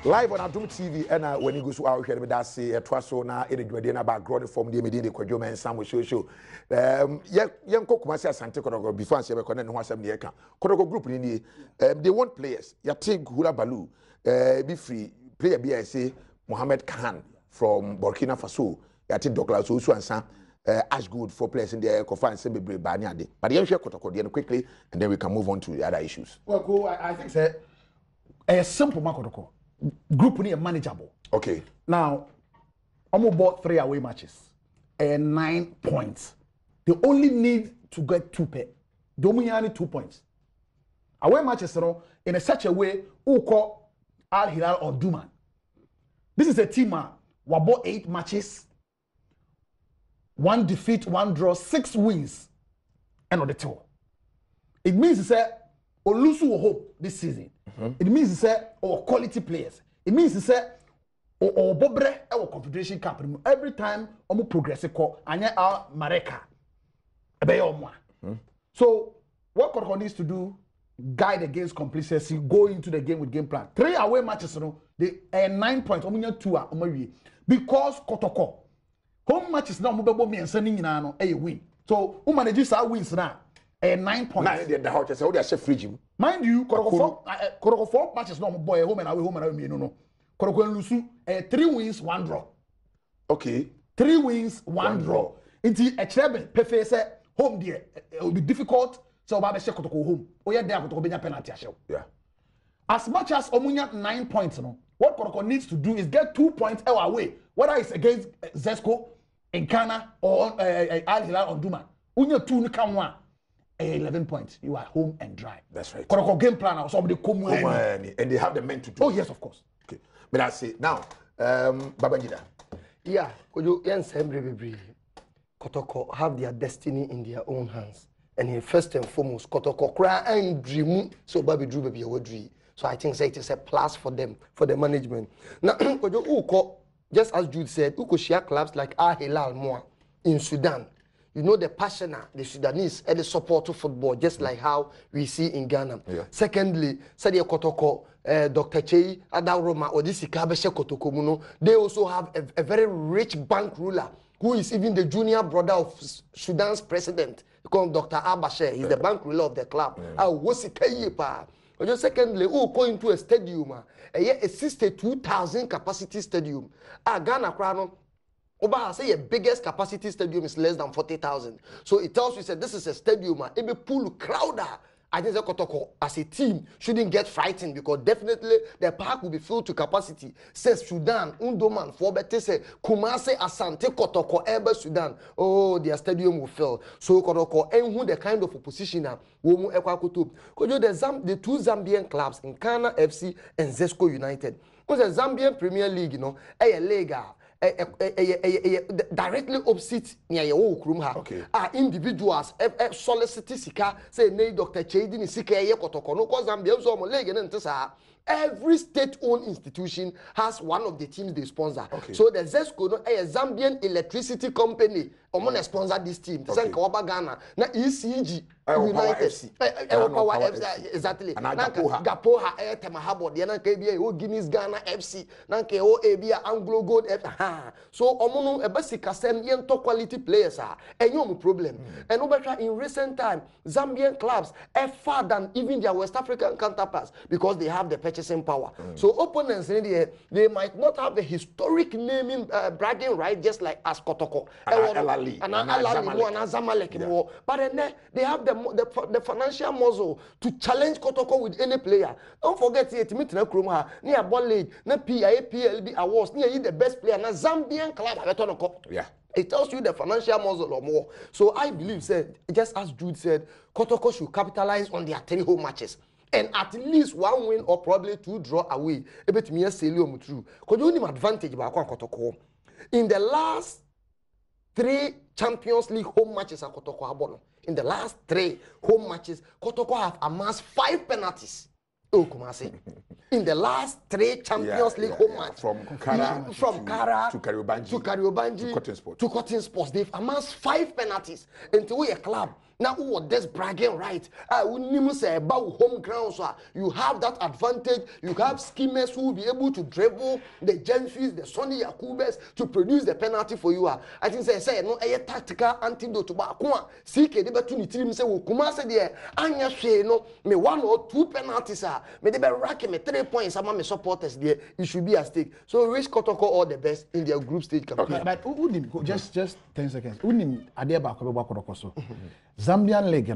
Live on Adom TV, and when you go to our show, that say a twaso na in the na background from the media, the Kwajo man, Sam show. Young Kokumasi Asante Kotoko before I say we connect no some near Kotoko group in they want players. Ya take Hula Balu, be free player BIC Mohammed Khan from Burkina Faso. Ya take Douglas Osu and Sam. As good for players in the conference, but you share Kotoko quickly, and then we can move on to the other issues. Well, cool. I think that a simple Kotoko group is manageable. Okay. Now, I'm about 3 away matches and 9 points. They only need to get 2 pay. They only need 2 points. Away matches, in a such a way, who call Al Hilal or Duman. This is a team who bought 8 matches. 1 defeat, 1 draw, 6 wins, and on the tour. It means it's a Olusu hope this season. It means it's a quality players. It means it's a Bobre our Confederation Cup. Every time omu progressive call, anya our Mareka. So what Kotoko needs to do, guide against complacency, go into the game with game plan. 3 away matches, they 9 points. Because Kotoko. Home matches now mobile me and sending in a win. So who manages our wins now? 9 points. The house is already a free. Mind you, Kotoko 4 matches no boy home and away home and away no. Kotoko and Lusu 3 wins, 1 draw. Okay. 3 wins, 1 draw. Into a treble, Pefe said home there. It will be difficult. So Baba said Kotoko home. Oh yeah, there Kotoko be a penalty show. Yeah. As much as Omunya 9 points, what Kotoko needs to do is get 2 points away. Whether it's against Zesco in Ghana or Al Hilal on Duma. When you 2 come 1, 11 points. You are home and dry. That's right. Kotoko game plan or somebody come and they have the men to do. Oh yes, of course. Okay. But that's it. Now, Babangida. Yeah, could you Kotoko have their destiny in their own hands. And first and foremost, Kotoko cry and dream so Baby Drew baby a dream. So I think it is a plus for them, for the management. Now, just as Jude said, who could share clubs like Al Hilal more in Sudan. You know the passion, the Sudanese, and the support of football, just like how we see in Ghana. Yeah. Secondly, Sadia Kotoko, Dr. Chei, Adom, or this Ikabeshe Kotoko Muno, they also have a very rich bank ruler who is even the junior brother of Sudan's president, called Dr. Abashe. He's the bank ruler of the club. Secondly, who go into a stadium, a 62,000 capacity stadium. Ghana Crown, Oba say your biggest capacity stadium is less than 40,000. So it tells you that this is a stadium, it be full crowder. I think Kotoko as a team shouldn't get frightened because definitely the park will be filled to capacity. Says Sudan, Undoman, Forbete say Kumase Asante Kotoko Ebe Sudan. Oh, their stadium will fill. So Kotoko and who the kind of opposition womu ekwakutu. Kojo the 2 Zambian clubs in Ghana FC and Zesco United. Because the Zambian Premier League, you know, a lega. Directly opposite near your room, individuals solicit sika say nay Dr. Chedi sika Kotoko no cause Zambia so leg and every state-owned institution has one of the teams they sponsor. Okay. So the Zesco a Zambian electricity company omona sponsor this team. Okay. Ghana na ECG United Power FC exactly. Gapoha Temahabo the na KBA Guinness Ghana FC na KO Abia Anglo Gold FC. So omono ebasika sem yento quality players and no problem. And over in recent time Zambian clubs are far than even their West African counterparts because they have the purchasing power. So opponents they might not have the historic naming bragging right just like as Kotoko and Zamalek, but then they have the financial muscle to challenge Kotoko with any player. Don't forget near Ball League, PLB awards, near the best player, na Zambian club. Yeah. It tells you the financial muscle or more. So I believe, just as Jude said, Kotoko should capitalize on their 3 home matches. And at least 1 win or probably 2 draw away. Because you only advantage about Kotoko. In the last 3 Champions League home matches at Kotoko Abono, in the last 3 home matches, Kotoko have amassed 5 penalties. Oh, Kumasi. In the last 3 Champions League home matches, from Kara to Kariobangi to Cotton Sports, they've amassed 5 penalties. Into a club Now, this bragging right? About home ground, so you have that advantage. You have schemers who will be able to dribble the Jenfis, the Sonny Yakubes to produce the penalty for you. I think say no a tactical antidote to Bakuma. CK de betuni team say Kuma said there anya she no me 1 or 2 penalties me de be rack me 3 points among me supporters there. It should be at stake. So we wish Kotoko all the best in their group stage campaign. But just 10 seconds. Unim Adeba Kotoko so. Zambian League,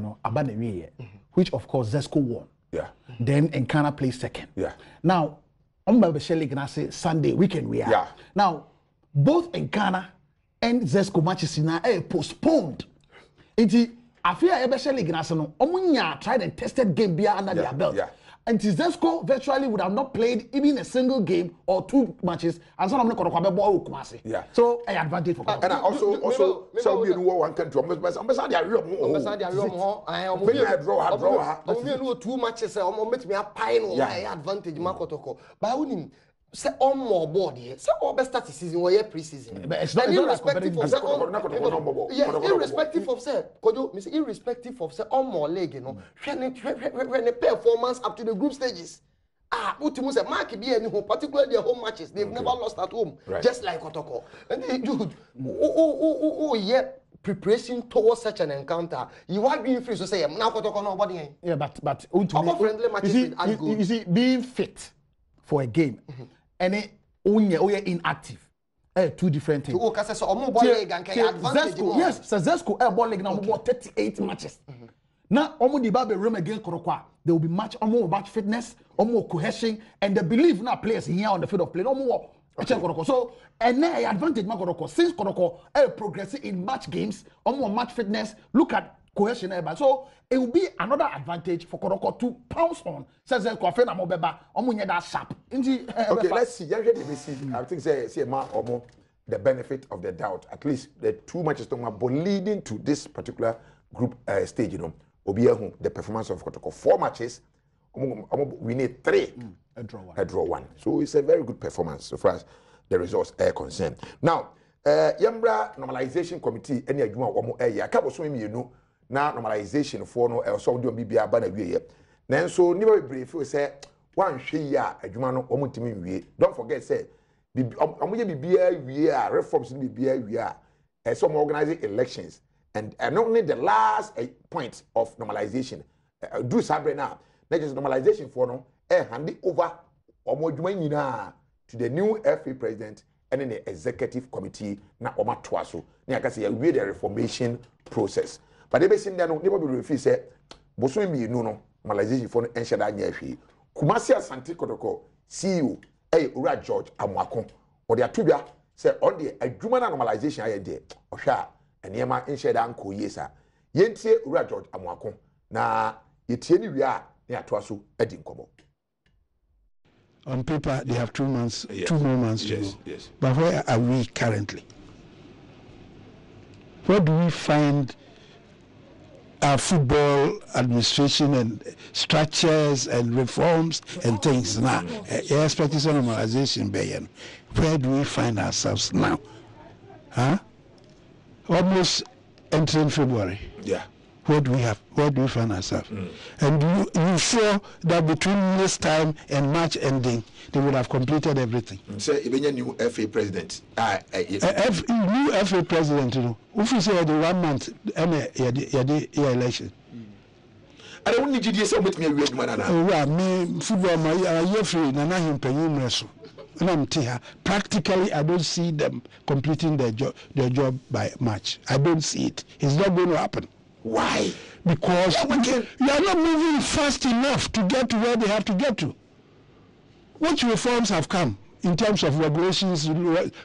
which of course Zesco won. Yeah. Then Nkana plays second. Yeah. Now, on Babeshe League, I say Sunday weekend we are. Yeah. Now, both Nkana and Zesco matches now postponed. I fear Babeshe League, I say no. Omunya tried and tested game beer under their belt. Yeah. And Zesco virtually would have not played even a single game or 2 matches, and so I'm not going to ball Kumasi. Yeah. So an advantage for and also so we know one country. I'm draw 2 matches. I'm make me a pine advantage. Makotoko. But when say on more board here, say all best start the season or pre-season. But it's not irrespective of irrespective of say, irrespective of say on more leg, you know, when the performance up to the group stages. Ultimus say mark be any home, particularly their home matches. They've never lost at home, just like Kotoko. And dude, yeah. Preparation towards such an encounter, you are being free to say now Kotoko nobody. Yeah, but friendly matches you see, being fit for a game and inactive. 2 different things. Yes, Zesco ball league now 38 matches. Now, the Babe room against Korokwa, there will be match fitness, cohesion, and the belief now players here on the field of play. No more. So, and now advantage Koroko since Koroko progressing in match games, match fitness. Look at cohesion. So it will be another advantage for Kotoko to pounce on. Says that sharp. Okay, let's see. I think say the benefit of the doubt. At least the 2 matches but leading to this particular group stage, you know, the performance of Kotoko 4 matches. We need 3. A draw 1. So it's a very good performance so far as the results are concerned. Now, Yambra Normalization Committee, any agreement I can't also now normalization for no so do be aba we then so never brief say one hwe ya adwuma no omutimi wie. Don't forget say omoye bibia wie reforms ni bibia wie some organizing elections and only the last point of normalization do sabre now just normalization for no hand over omodwuma nyina to the new FA president and in the executive committee na omatoa so na aka say we the reformation process. But they be seen there no nobody refuse say boso mi no normalization for no enshada nya hwe Kumasi Asante Kotoko CEO Ura George Amwako or the atubia say on the adwuma na normalization aye de ohwa enema enshada anko yesa yentie Ura George Amwako na yetie ni wi a na atoa so edi nkomo. On paper they have 2 months, 2 more months to go. Yes. But where are we currently? Where do we find our football administration and structures and reforms and things now? Expectation normalization, Bayan. Where do we find ourselves now? Almost entering February. Yeah. Where do we find ourselves? And you sure that between this time and March ending, they would have completed everything? So, even a new FA president. New FA president, you know, if you say the 1 month, election. I don't need you to say with me, me football, my free, Nana him paying wrestle. And I'm here. Practically, I don't see them completing their job by March. I don't see it. It's not going to happen. Why? Because you are not moving fast enough to get to where they have to get to. What reforms have come in terms of regulations,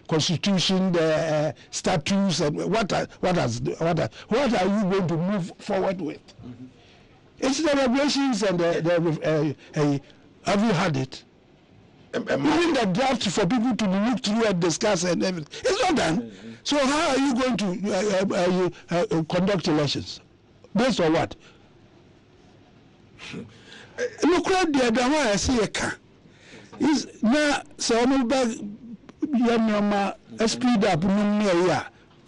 constitution, the statutes, and what are you going to move forward with? It's the regulations and have you had it? Even the draft for people to look through and discuss and everything, it's not done. So how are you going to conduct elections? Based on what? Look at the other one I see a car. Is now so I'm back speed up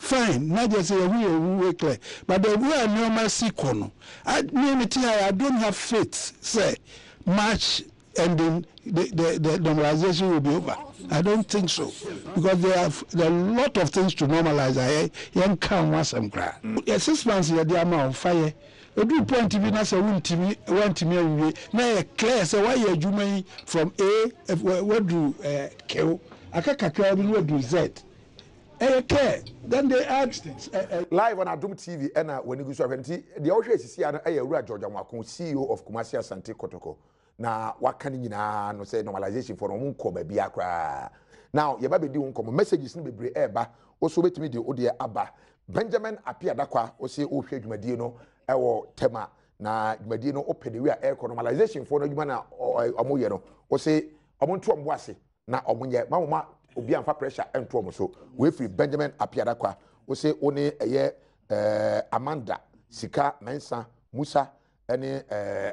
fine. Not just say we clear, but the way normal sequel. I don't have faith. Say March ending the normalization will be over. I don't think so because there are a lot of things to normalize. I can't want some cry. 6 months here, the amount of fire. You do point to be not a want to me. Now clear. So why you doing from A? What do kill? I can't clear. What do Z? Okay. Then they add live on Adom TV and when you go to the always see an George Amwako, CEO of Kumasi Asante Kotoko. Na wakani nyina no say normalization for no nko ba bia kra. Now ye ba be di nko messages ni bebre eba oso betimi de ode aba. Benjamin Apiadakwa o say o hwe dwumadie no ewo tema na dwumadie no opede wi a normalization for no dwuma na omoye no o say omonto ombo ase na omonye mama obi amfa pressure ento omo so we free Benjamin Apiadakwa o say oni eye Amanda Sika Mensa Musa ene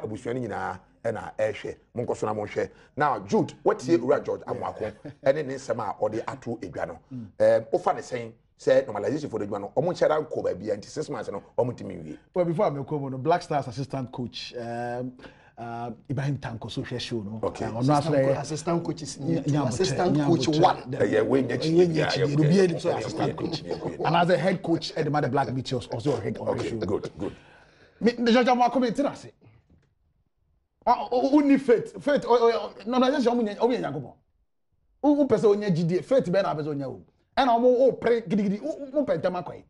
abusuani nyina na ehwe monkoso na monhwe now Jude what ye George Amwako ene ne nsema a ode ato edwa no ofa ne sen say normalization for the edwa no omo nchera nko ba bia nti 6 months no omo timi wi. Well, before I come on, Black Stars assistant coach Ibrahim Tanko social show no. Okay. Assistant coach is assistant coach 1. Yeah, we assistant coach. And as a head coach at the Mother Black Meteors also a head on the show. Good. Me the judge Amwako me tinase. Only faith normalization omo nyankopon o pese onya gidi faith be na pese onya o and o pray gidi o pentama kwai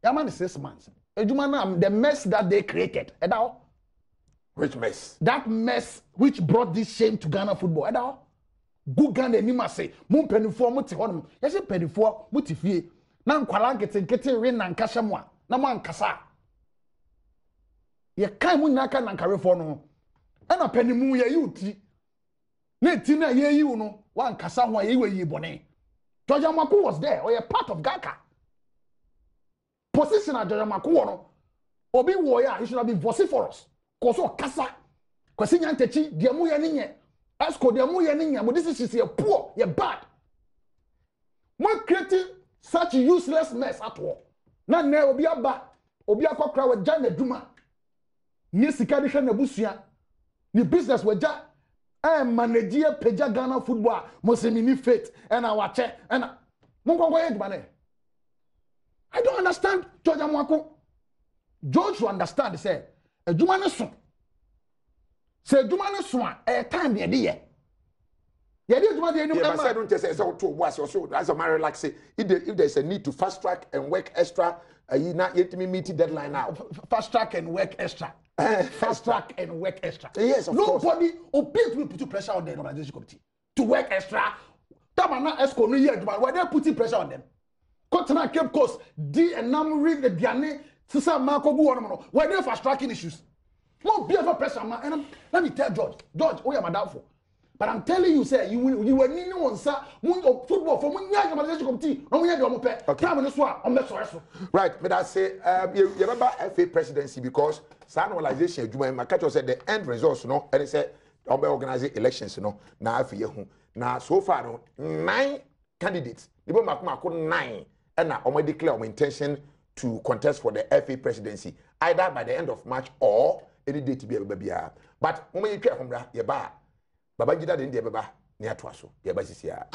yaman 6 months ejuma na the mess that they created edao which mess that mess which brought this shame to Ghana football edao good Ghana ni ma say mo penifo mo te honum ye se penifo mo te fie na nkwala nkete we na nkasha mo a na mo ankasa ye kai mo nyaka na nkarefo no ana panimu ye yuti na ti na ye yiu no wan kasa ho ye yi bone George Amwako was there or a part of Gaka position at George Amwako no obi wo ya he should have been vociferous koso kasa kwasi nyantechi de mu ye nye esco de mu ye nye mo this is a poor ye bad mo creating such useless mess at all na na obi aba obi akokra wa jana duma ni sika de hwe na busua the business waja manage peja Ghana football Mosemini faith and our check and I don't understand George Amwako. George to understand say a jumane so say jumane so a time ye dey juma dey no I don't say so to was also as a matter like say if there's a need to fast track and work extra you not yet me meet deadline now fast track and work extra. Fast track and work extra. Yes, of course. Nobody will put pressure on the normalization committee to work extra. Tamana Esco no year, why they putting pressure on them? Kotana Cape Coast, D and Namri the Diane, Sisa Marco Buono, why they fast tracking issues? No be ever pressure, man. And let me tell George, oh, I'm doubtful. But I'm telling you, sir, you were needing on sir, football for when you have normalization committee, no we have your mope. Time on this one, on the right, but I say, you remember FA presidency because normalization, Makacho said the end results, no, and he said, organizing elections, no, now for you. Now, so far, no, 9 candidates, the Makuma 9, and now I declare my intention to contest for the FA presidency, either by the end of March or any day to be able to be. But when you care from that, you're bad. Baba Jida didn't baba ni atwaso ye ba sisi ya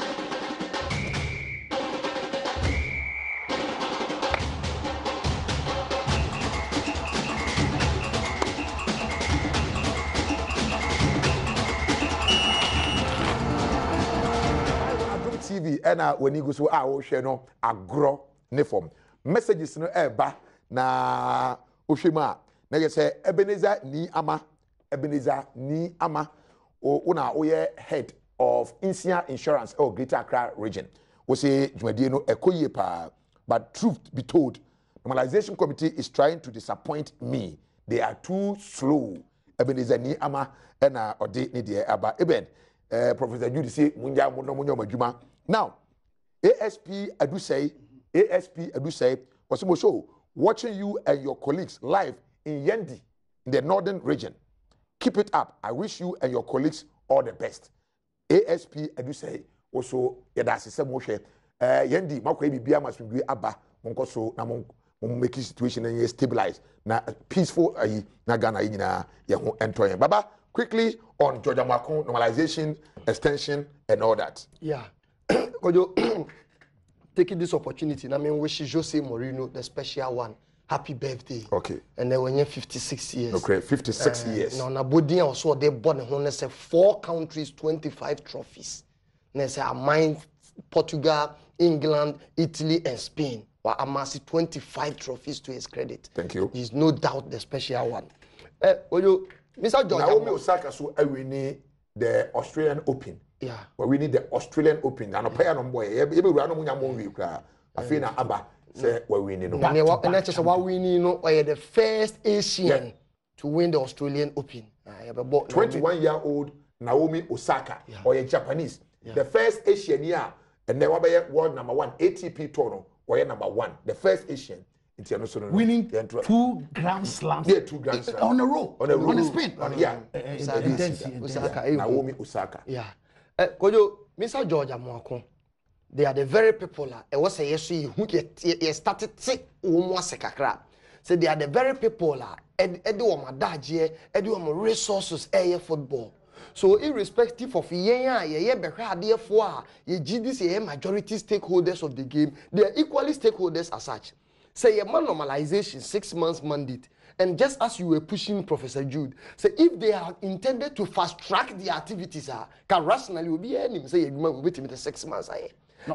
Adom TV ena wani go so a wo hwe no Agoro ne form messages no eba na ohwema na ye say Ebenezer ni ama una oye head of Insia Insurance or Greater Accra region. We say Jumadie no ekoye pa, but truth be told, normalization committee is trying to disappoint me. They are too slow. Ebenezer ni ama ena ode ni de aba eben Professor Judy say munya majuma. Now ASP Adusei was show watching you and your colleagues live in Yendi in the northern region. Keep it up. I wish you and your colleagues all the best. ASP Adusei also yadasi se mo hwe Yendi makwa bibia masundwe aba monko so na mon make situation and stabilize na peaceful na Ghana nyina ye ho entoyen baba quickly on Georgia Mako normalization extension and all that. Yeah. Kojo taking this opportunity, I mean, wish Jose Mourinho the special one. Happy birthday. Okay. And then when you're 56 years. Okay, 56 years. Now, Nabodian also they born in 4 countries, 25 trophies. And say mine, Portugal, England, Italy, and Spain. Well, amassed 25 trophies to his credit. Thank you. He's no doubt the special one. Mr. George. Naomi Osaka so winning the Australian Open. Yeah. Well, we need the Australian Open. And a pair of boy, every random young week. I feel na Abba say we're winning. And that's just why we need the first Asian to win the Australian Open. 21-year-old Naomi Osaka or a Japanese. The first Asian year, and they were world #1 ATP tour. Or number 1, the first Asian international winning 2 Grand Slams. Yeah, 2 Grand Slams on a row. On a spin. Osaka. Naomi Osaka. Yeah. Kojo, Mr. George Amoako, they are the very people that was a yes, who get started sick almost a kakra. So they are the very people that edu amadaje, edu resources air football. So irrespective of therefore ye majority stakeholders of the game, they are equally stakeholders as such. Say a normalization 6 months mandate. And just as you were pushing Professor Jude, say if they are intended to fast track the activities, can rationally will be any say you will wait 6 months.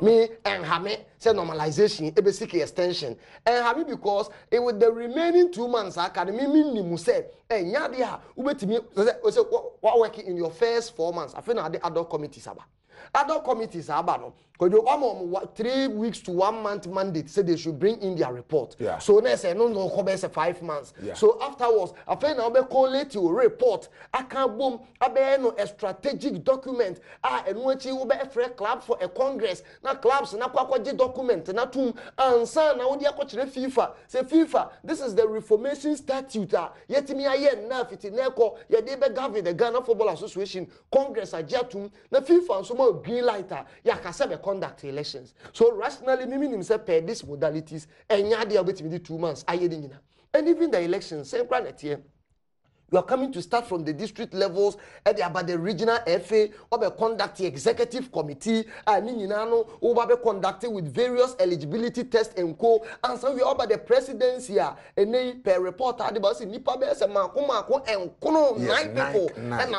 Me and Hame say normalization, a basic extension. And Hame because it with the remaining 2 months, academy minimum say, and yadia, wait me what working in your first 4 months. I feel the adult committees about. Adult committees are about 3 weeks to 1 month mandate say they should bring in their report. Yeah. So they say no come say 5 months. Yeah. So afterwards, I find now be collate your report. I can boom a strategic document. And when you be a club for a congress. Now clubs na kwakwaje document na tum ansa na wodi akochire FIFA. Say FIFA, this is the reformation statute. Yet me aye na fiti na ko ye dey be govern the Ghana Football Association Congress ajatum na FIFA so more green lighter. Ya ka se be conduct elections. So rationally, Mimi himself per these modalities, and Yadia waiting 2 months. And even the elections, same planet here. You are coming to start from the district levels, and about the regional FA, or be conduct the executive committee, and or be conducted with various eligibility tests and co. And so we are about the presidency here, and they per report at the boss in Nipa Bess and Marco and Kono 9 people. And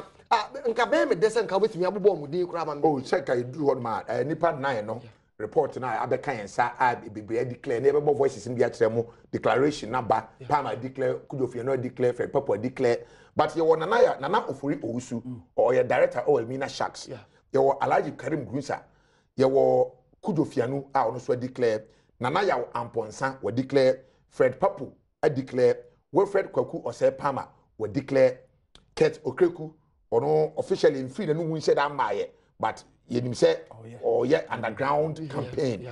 nkabe me desen nka wetimi abobọ mudin kura ma. Oh, check I do what man nipa 9 no report na abeka yensa bebre declare na ebe voices in dia kire mu declaration number Palmer declare Kudofie no declare Fred Papa declare but you want nana ofori owusu or your director or Elmina Sharks you want Alhaji Karim Grunsa you want Kudofie no a ono so declare nana ya Amponsa we declare Fred Papa declare Wilfred Kwaku or say Palmer we declare Kurt Okreku or no officially in free no win said am but you say underground campaign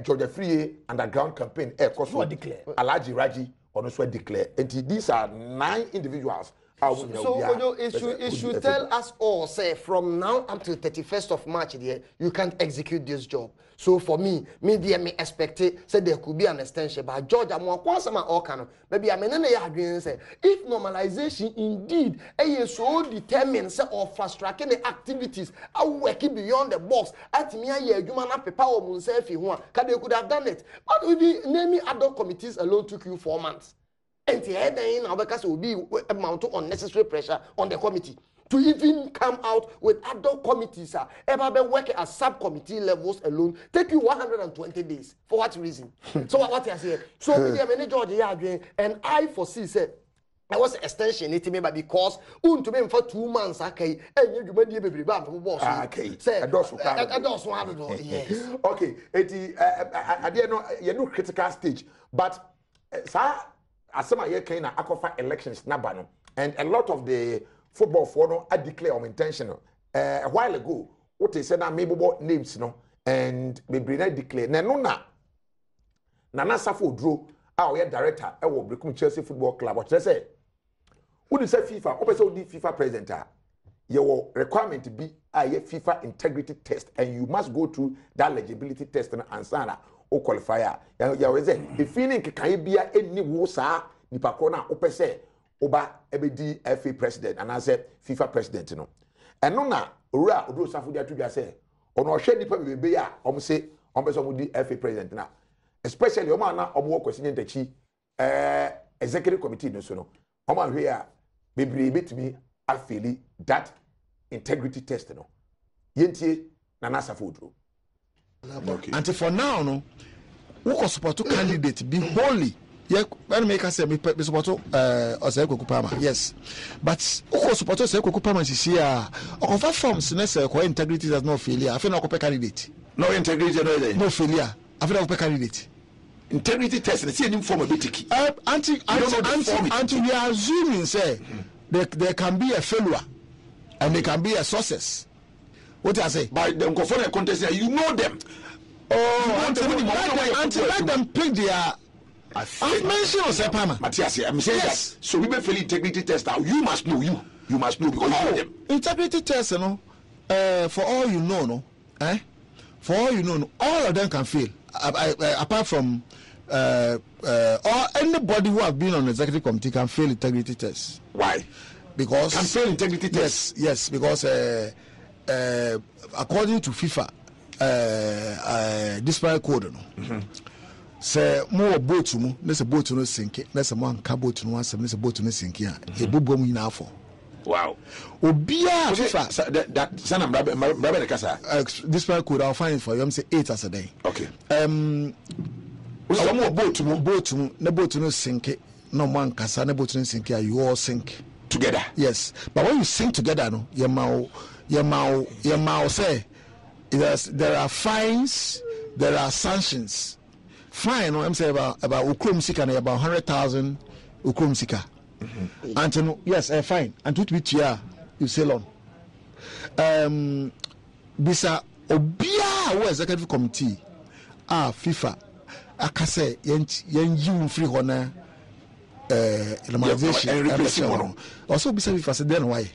Georgia Free underground campaign so declare Alhaji Raji or no so declare and these are 9 individuals. So it should tell us all say from now until 31st of March there you can't execute this job. So for me me expect say there could be an extension but George I'm all kind of maybe I mean say if normalization indeed is so determined say or fast tracking the activities are working beyond the box at me human paper or himself they could have done it but we naming adult committees alone took you 4 months. And the heading now because it will be amount to unnecessary pressure on the committee to even come out with adult committees ever been working at subcommittee levels alone take you 120 days for what reason? So what I say so the manager here and I foresee said there was an extension it me but because to me for 2 months okay and you be baby ba boss okay say yes okay it you know critical stage but asema ye kan na akofa elections naba no and a lot of the football for no I declare on intention a while ago what they said na me bobo names no and me bring declare na no na Nana Safo Dro a we director e wo Brekum Chelsea Football Club what they say who say FIFA o person di FIFA president your requirement be a FIFA integrity test and you must go through that eligibility test and answer o qualifier ya we say the feeling kan bia eni wo saa nipa ko na opese oba ebedi FA president and as FIFA president no eno na owura odo safo dia tudwa say ono hwe nipa bebe ya omo say omo so di FA president na especially omo na omo kwesi nyentachi executive committee no so no omo hwe ya bebre betimi afeli that integrity test no yentie na nasafo odro. Okay. And for now no who can support to candidate be wholly yeah when make us say me support Osei Kwekupama yes but who can support Osei Kwekupama this year or forms necessary integrity does not failure I feel no candidate no integrity no failure I feel no candidate integrity test and see any form of BTK until we are assuming say there can be a failure and there can be a success. What I say? By them go for a contest, you know them. Oh, until let them pick their. I've mentioned Osepama. Matthias, I'm saying yes. That. So we may fail integrity test now. You must know you must know because you know them. Integrity test, you know, for all you know, no, for all you know, no, all of them can fail. Apart from or anybody who have been on the executive committee can fail integrity test. Why? Because can fail integrity test. Yes, because according to FIFA disciplinary code no say more boat mu na say boat no sink na say mo anka boat no asem na say boat no sink a ebobom nyina afọ. Wow. Obia FIFA that sana mrabe de kasa disciplinary code I'll find it for you. I'm say 8 as a day. Okay. Some more boat mu na boat no sink no mo ankasa na boat no sink a you all sink together. Yes, but when you sink together no your mouth say there are fines, there are sanctions. Fine, I'm saying about ukrum sika na about 100,000 ukrum sika. And yes, fine. And to be here, you sail on. Bisa obia who executive committee FIFA akase yen free honor normalization. Also bisa FIFA said then why?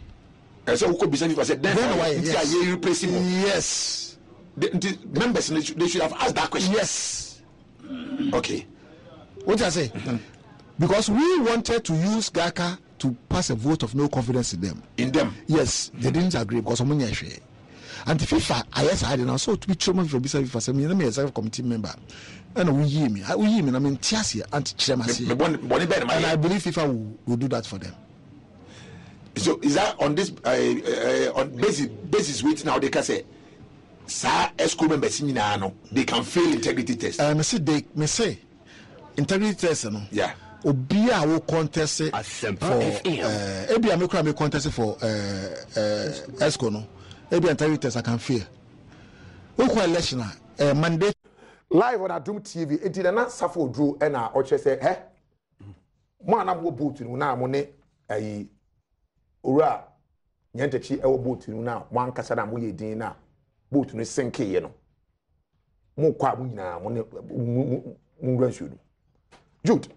So who could be saying if I said then why you replacing yes the members they should have asked that question. Yes. Okay. What I say? Because we wanted to use GACA to pass a vote of no confidence in them. Yes, they didn't agree because of money. And the FIFA, I didn't also to be chairman for Bisa FIFA. I'm a executive committee member, and we hear me. I mean, Tiasia and chairman. And I believe FIFA will do that for them. So is that on this on basis which now they can say sa escrow members no they can fail integrity test. Me say integrity test no. Yeah. Obia will contest for Ebia me contest for escrow no. Ebia integrity test I can fail. We call election mandate live on Adom TV until na safo drew and I oche say mo anabo boot no na mo ne ayi ora nyantachi ewo boat nu na mo ankasa na mo yedin na boat nu sinke ye no mo kwa mo nyina mo ne mo ransu du Jude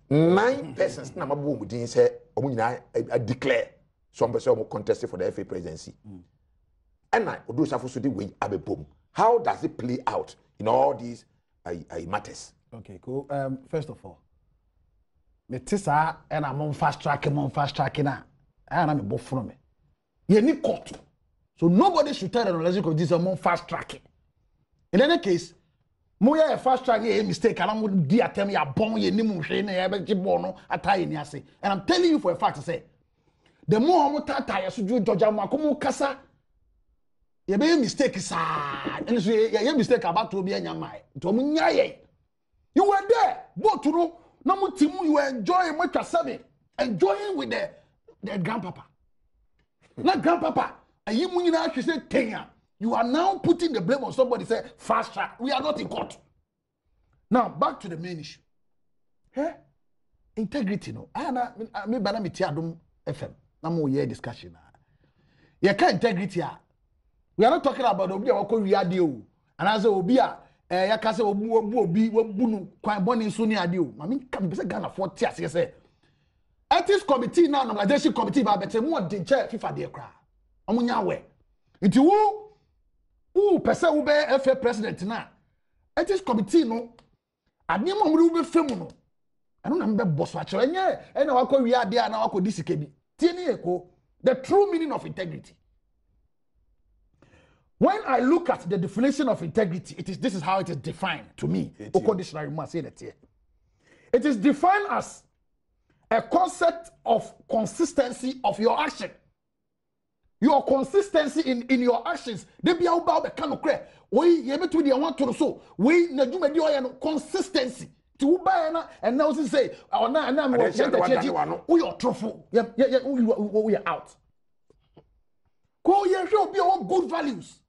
9 persons na mabo mo din say omo nyina declare some person mo contest for the FA presidency and I odo safo so dey wey abebom. How does it play out in all these matters? Okay, cool. First of all, me tisa and I'm on fast tracking na and I'm a both from me. You need court. So nobody should tell the knowledge of this among fast tracking. In any case, moya a fast track a mistake, and I'm dear tell me a bone ye nimu shane a bono atai ni ase. And I'm telling you for a fact to say the more I'm tata so do Georgia Makomo Casa. You be mistake and so you mistake about to be a yamai. To munyaye. You were there, both to know no timu you were enjoying much as enjoying with the grandpapa. Not grandpapa. And you when you actually say Kenya, you are now putting the blame on somebody say fast track. We are not in court. Now back to the main issue. Integrity no. I me bana me Adom FM. Na mo hear discussion. You can't integrity. We are not talking about obi a wako wiade o. And as obi a ya ka say obi wabunu kwan boni so ni ade o. Ma me come be say Ghana 40 ase say ethics committee now normalization committee ba better mo de chair FIFA de kra. Omunya we. Nti wo person wo be FA president na ethics committee no adem mo be femu no eno na mbe boss wa chere enye ena wako wi ade na wako disike bi tie ni eko the true meaning of integrity. When I look at the definition of integrity, this is how it is defined to me. Oko dictionary must say that here. It is defined as a concept of consistency of your action. Your consistency in your actions. They be about the kind of clear. We ye between the one to so we na juma di oya no consistency. To buy na and now say na we your truthful. We are out. Ko ye show be our good values.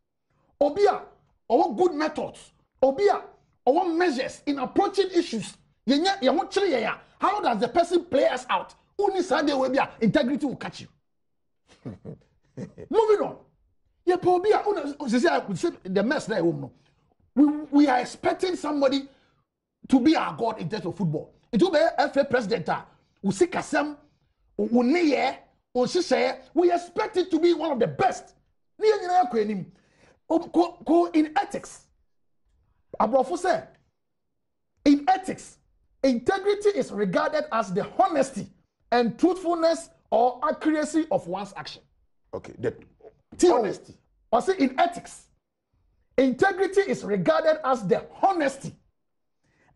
Obia our good methods. Obia our measures in approaching issues. How does the person play us out? Only Sunday will be integrity will catch you. Moving on. Yeah, the mess there. We are expecting somebody to be our God in terms of football. It will be FA president. We expect it to be one of the best. In ethics. Abrofo say, in ethics, integrity is regarded as the honesty and truthfulness or accuracy of one's action. Okay, the honesty. I say in ethics, integrity is regarded as the honesty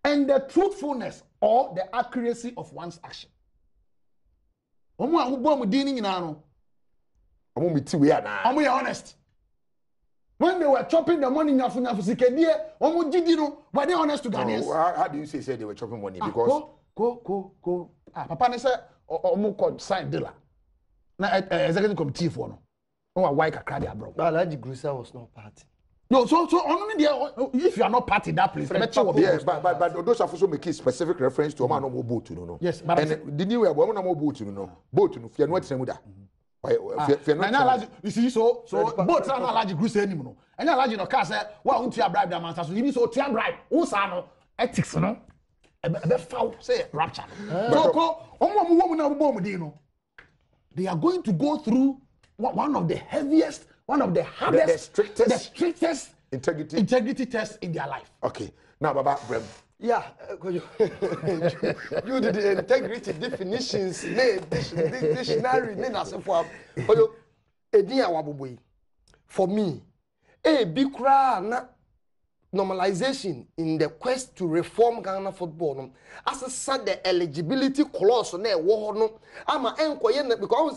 and the truthfulness or the accuracy of one's action. Omo ahubwo dini nyina no. Omo miti we ana. Omo ye honest. When they were chopping the money, were they honest to Ghanaians? How do you say they were chopping money? Because go. Papa ne say omo sign deal. Na executive committee for no. No why kakra dey abroad. Alhaji Grusa was not party. No, so only there if you are not part in that place. Yes, but those have also make specific reference to a man no boat no. Yes, but and the new one no boat no. Boat no fear no tsemuda. You see, so both are not allergic groups anymore. And allergic no car say, "Well, won't you bribe the master?" So you need so tian bribe. Who's no ethics no? A foul say rapture. They are going to go through one of the heaviest, one of the hardest, the strictest integrity tests in their life. Okay, now Baba Brem. Yeah, you did the integrity definitions, dictionary, for me, a big crowd normalization in the quest to reform Ghana football. As I said, the eligibility clause on there, because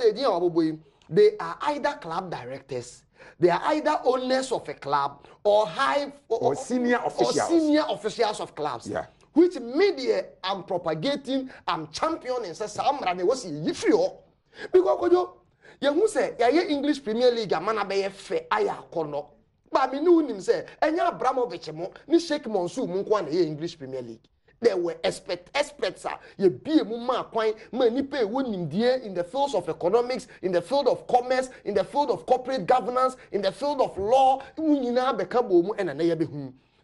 they are either club directors. They are either owners of a club or senior officials of clubs. Yeah. Which media I'm propagating, I'm championing. Because you say, English Premier League, a man be fair, kono. But I mean, say, Enya Abramovich, ni Sheikh Mansour, Munkwan, English Premier League. There were experts, ye be a muma point, many pay winning dear in the fields of economics, in the field of commerce, in the field of corporate governance, in the field of law,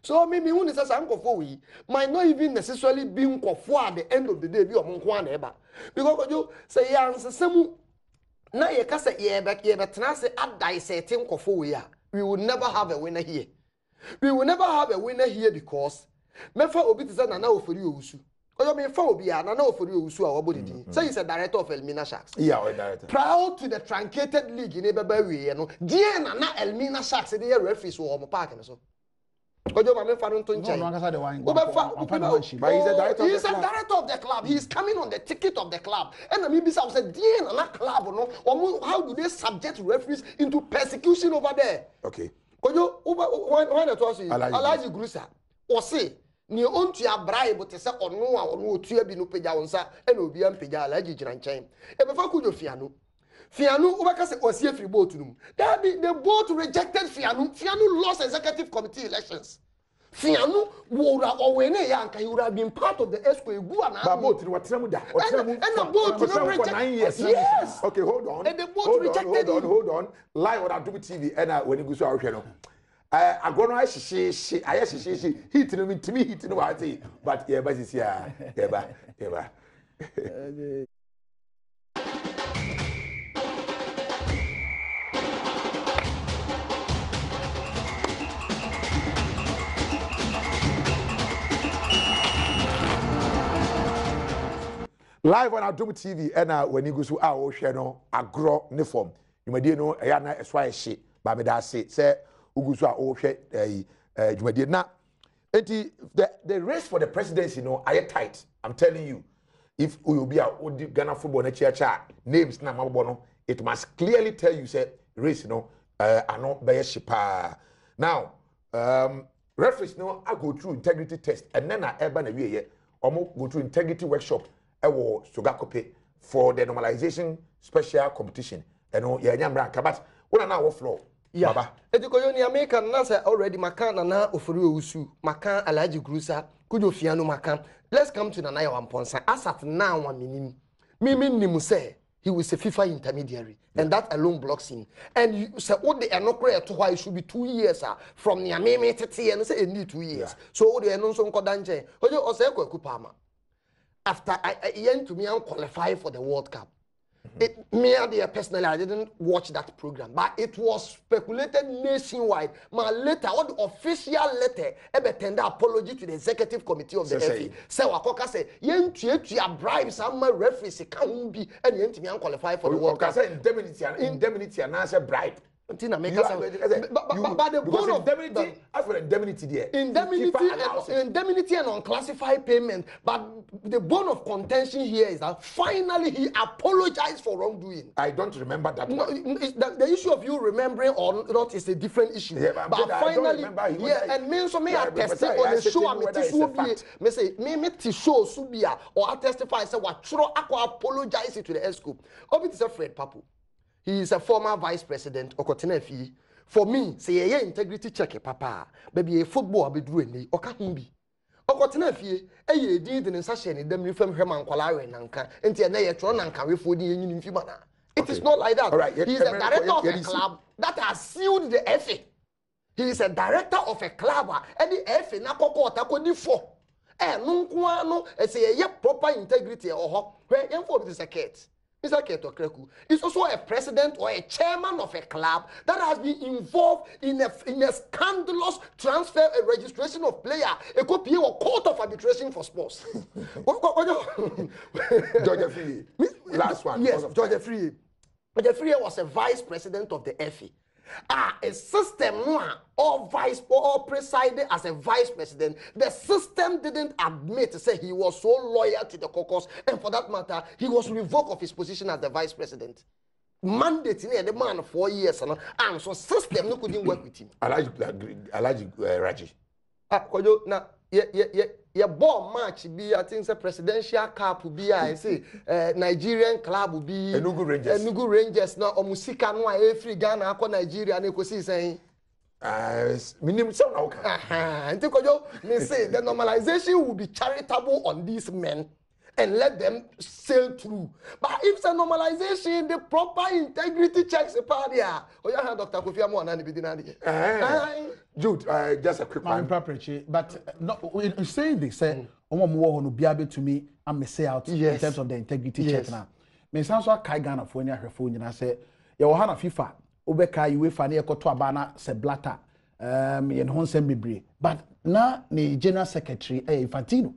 so maybe when it says uncle for we might not even necessarily be uncle for at the end of the day, be a monkwan ever. Because you say, answer some now ye can say, yeah, but say, at dissecting we will never have a winner here. We will never have a winner here because Mefa obi tisa na ofori owusu. Oyo me fa obi a na ofori owusu a wobodi. Say he's a director of Elmina Sharks. Yeah, director. Proud to the truncated league in Ebeba we no. Die na Elmina Sharks dey referees wo mo park so. Ojo ma me fa no to nche. No, the one. But he's a director. He's a director of the club. He's coming on the ticket of the club. And me bisa say die na club no. How do they subject referees into persecution over there? Okay. Ojo why not was Alhaji Grusa or say ni ontu abraibu te se onu a onu otua bi no pagya wonsa e na obi am pagya Alhaji gyina nkyɛn e be fa kujo fiano ubaka se osie free boat num that be the boat rejected fiano lost executive committee elections fiano wora owene ya anka he would have been part of the esco egu ana but boat ni watremu da and the boat rejected yes okay hold on and the boat rejected hold on live on Adom TV and when you go so ahwe no Agoro she hit no me hit no what but yeah but this yeah live on Adom TV and when you go to our channel Agoro ne form you may know na eswa ehye ba me da say ugusu a o hwe dwumadi na enti the race for the presidency are tight. I'm telling you, if we will be a Ghana football na chia names na mabbo no, it must clearly tell you say race are not by shipa. Now referees I go through integrity test and then I eba na wie go through integrity workshop Sogakope for the normalization special competition. But what na floor? Yeah. Baba. Edikoyo ni America na say already makan na ofori usu makan Alhaji Grusa kujo fiano makan. Let's come to Nana Wamponsa. As at now one minim say he was a FIFA intermediary and that alone blocks him. And you say what the enokre to why it should be 2 years from Niameme tete and say need 2 years. So what the enonso nkodanje. Ojo ose ekupama. After I went to me and qualify for the World Cup. Personally, I didn't watch that program, but it was speculated nationwide. My letter, what the official letter, tender apology to the executive committee of the FA. So Wakoka said, "You bribe some referees, can't be, and you qualify for the World Cup." Indemnity, and answer bribe. But the bone of indemnity, as for indemnity there, indemnity and unclassified payment. But the bone of contention here is that finally he apologized for wrongdoing. I don't remember that. No, the issue of you remembering or not is a different issue. Yeah, but finally, and me so me I tested on the show. I me say me show subia or I testify say what true I apologize to the ESCO. Obviously, Fred Papu. He is a former vice president Okotena Fie. For me, say a integrity check papa. Baby a football be doing oka humbi. Okotena Fie, a did in such an them from Herman Kolare Nanka, and tia na tron and carry for the union fimana. It is not like that. All right, he is a director of a club that has sealed the FA. He is a director of a club and the FA na kokota ko di for. No, say a proper integrity or where info is a cat. Mr. Ketokreku is also a president or a chairman of a club that has been involved in a scandalous transfer and registration of player. A copy or court of arbitration for sports. George Free. Last one. Yes, George Free. George Free was a vice president of the FA. A system or vice or presided as a vice president. The system didn't admit to say he was so loyal to the caucus, and for that matter, he was revoked of his position as the vice president. Mandate the man 4 years, and so system no couldn't work with him. Alhaji Raji. Na yeah, ball match be I think a presidential cup be I say Nigerian club will be Enugu Rangers na omusika no a free Ghana akọ Nigeria na ekosi saying minimum so na okay. Me say the normalization will be charitable on these men and let them sail through. But if it's a normalization, the proper integrity checks a party. Oh, you have Dr. Kofi Amon and the Jude, just a quick one. But in saying this, say, no be able to me and say out in terms of the integrity check now. Me sounds like Kai Ghana for her phone, and I say, you will have FIFA, Ubeka, you will find a Kotuabana, se blatter, in Honsen Bibri. But now, the General Secretary, Infantino.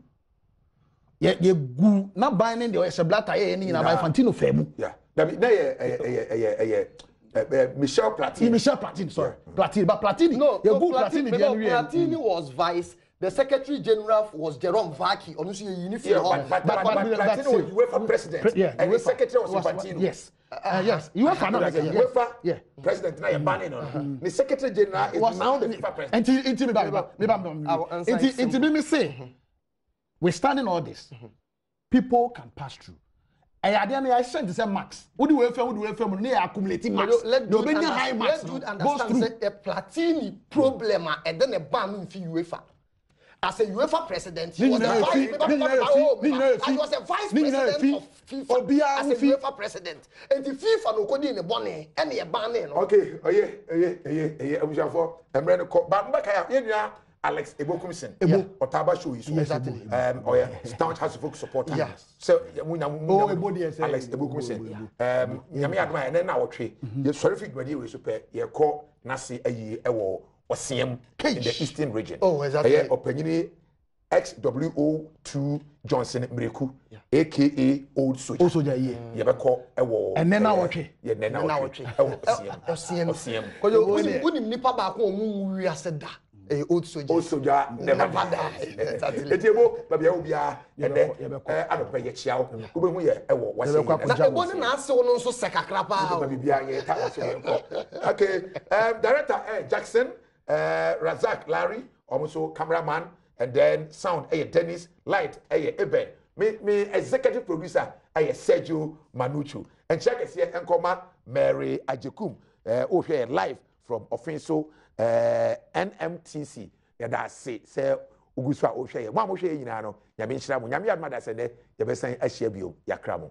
Ye gu na binding the Seblata any na by Fantino femu. Yeah. Michel Platini. Sorry. Platini, but Platini. No, Platini was vice. The Secretary General was Jerome Vaki. Honestly, uniform. But Platini was UEFA president. And the Secretary was Infantino. Yes. Yes. UEFA. Yeah. President na banning on. The Secretary General is now the FIFA president. Until me say. Withstanding all this, people can pass through. I sent to say max. What do we film? They accumulating max. Let you understand a Platini problem and then a ban in UEFA. As a UEFA president, he was a vice president of FIFA as a UEFA president. And the FIFA no code in the bonnet and the banning. Okay, Alex Ebokumsen, Otaba show is exactly. Staunch House of Folk supporter. Yes. So, Alex Ebokumsen. Yami Adma, and then our tree. You sorry for you, we super. You call Nasi a year or CM in the Eastern region. Oh, exactly. Opinion XWO2 Johnson Mreku, aka Old Soldier. Old Soldier, yeah. Yebeko ewo. And then now watch. Yeah, then now watch. OCM. Because you nipa ba ko mu wi aseda. Old Soldier. Old Soldier never die. Etiebo babia obia ede anope ye chiao. Ube hu ye ewo wase. Na ebo na ase wo no so sekakra pa. Babia ye ta wase ye nko. Okay, director Jackson, Razak Larry, also cameraman, and then sound Dennis, light Eben. Me executive producer Sergio Manuchu. And check us here and Mary Ajekum. Here live from Offenso NMTC. Yeah, that's say Uguswa Oshe. Mama Oshe, you know, Yamin Shramu, Yamia Madasene, Yabesan Ashabio, Yakramo.